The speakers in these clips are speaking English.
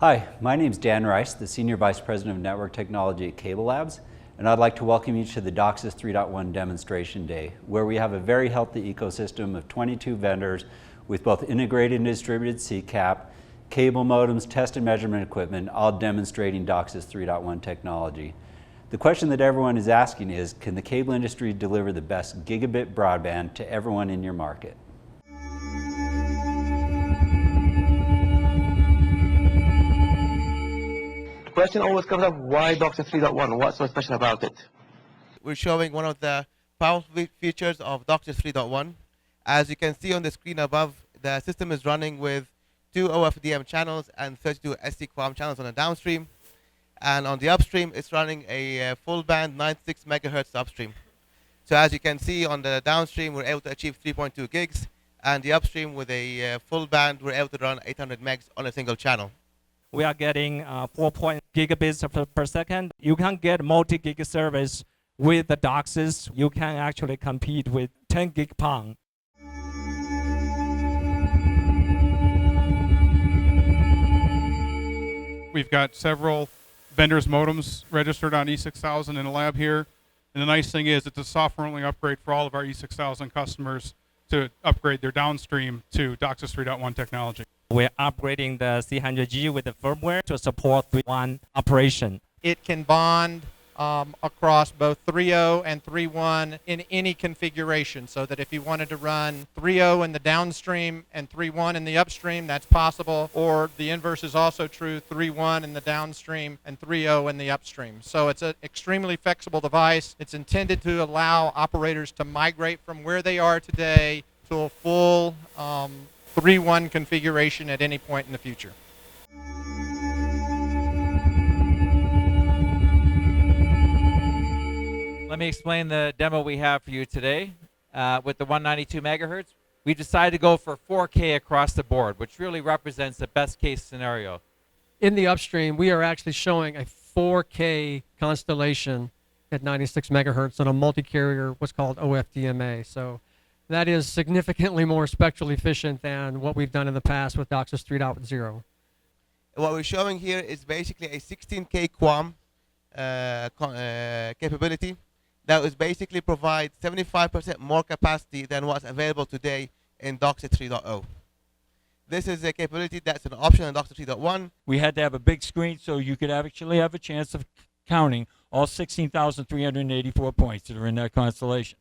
Hi, my name is Dan Rice, the Senior Vice President of Network Technology at CableLabs, and I'd like to welcome you to the DOCSIS 3.1 Demonstration Day, where we have a very healthy ecosystem of 22 vendors with both integrated and distributed CCAP, cable modems, test and measurement equipment, all demonstrating DOCSIS 3.1 technology. The question that everyone is asking is, can the cable industry deliver the best gigabit broadband to everyone in your market? The question always comes up, why DOCSIS 3.1? What's so special about it? We're showing one of the powerful features of DOCSIS 3.1. As you can see on the screen above, the system is running with 2 OFDM channels and 32 SD-QAM channels on the downstream. And on the upstream, it's running a full band 96 megahertz upstream. So as you can see on the downstream, we're able to achieve 3.2 gigs. And the upstream with a full band, we're able to run 800 megs on a single channel. We are getting 4 gigabits per second. You can get multi-gig service with the DOCSIS. You can actually compete with 10 gig PON. We've got several vendors' modems registered on E6000 in the lab here. And the nice thing is it's a software-only upgrade for all of our E6000 customers to upgrade their downstream to DOCSIS 3.1 technology. We're upgrading the C100G with the firmware to support 3.1 operation. It can bond across both 3.0 and 3.1 in any configuration, so that if you wanted to run 3.0 in the downstream and 3.1 in the upstream, that's possible. Or the inverse is also true, 3.1 in the downstream and 3.0 in the upstream. So it's an extremely flexible device. It's intended to allow operators to migrate from where they are today to a full 3.1 configuration at any point in the future. Let me explain the demo we have for you today. With the 192 megahertz, we decided to go for 4K across the board, which really represents the best case scenario. In the upstream, we are actually showing a 4K constellation at 96 megahertz on a multi-carrier, what's called OFDMA. So that is significantly more spectrally efficient than what we've done in the past with DOCSIS 3.0. What we're showing here is basically a 16K QAM capability that would basically provide 75% more capacity than what's available today in DOCSIS 3.0. This is a capability that's an option in DOCSIS 3.1. We had to have a big screen so you could actually have a chance of counting all 16,384 points that are in that constellation.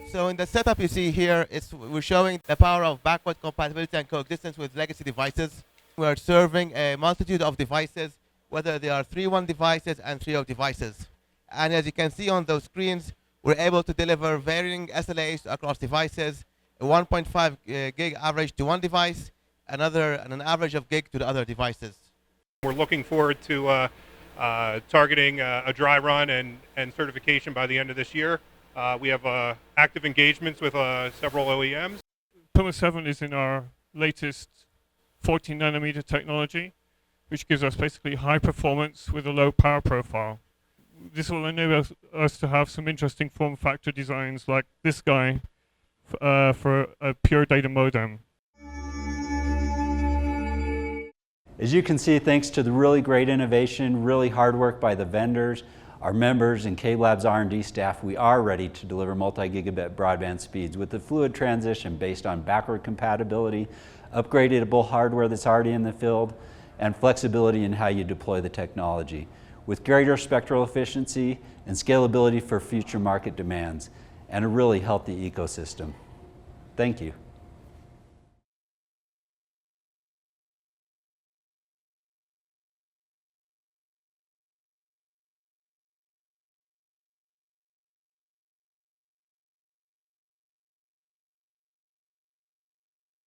So in the setup you see here, we're showing the power of backward compatibility and coexistence with legacy devices. We're serving a multitude of devices, whether they are 3.1 devices and 3.0 devices. And as you can see on those screens, we're able to deliver varying SLAs across devices, a 1.5 gig average to one device, and an average of gig to the other devices. We're looking forward to targeting a dry run and certification by the end of this year. We have active engagements with several OEMs. Puma 7 is in our latest 14 nanometer technology, which gives us basically high performance with a low power profile. This will enable us to have some interesting form factor designs like this guy for a pure data modem. As you can see, thanks to the really great innovation, really hard work by the vendors, our members and CableLabs R&D staff, we are ready to deliver multi-gigabit broadband speeds with the fluid transition based on backward compatibility, upgradable hardware that's already in the field, and flexibility in how you deploy the technology, with greater spectral efficiency and scalability for future market demands, and a really healthy ecosystem. Thank you.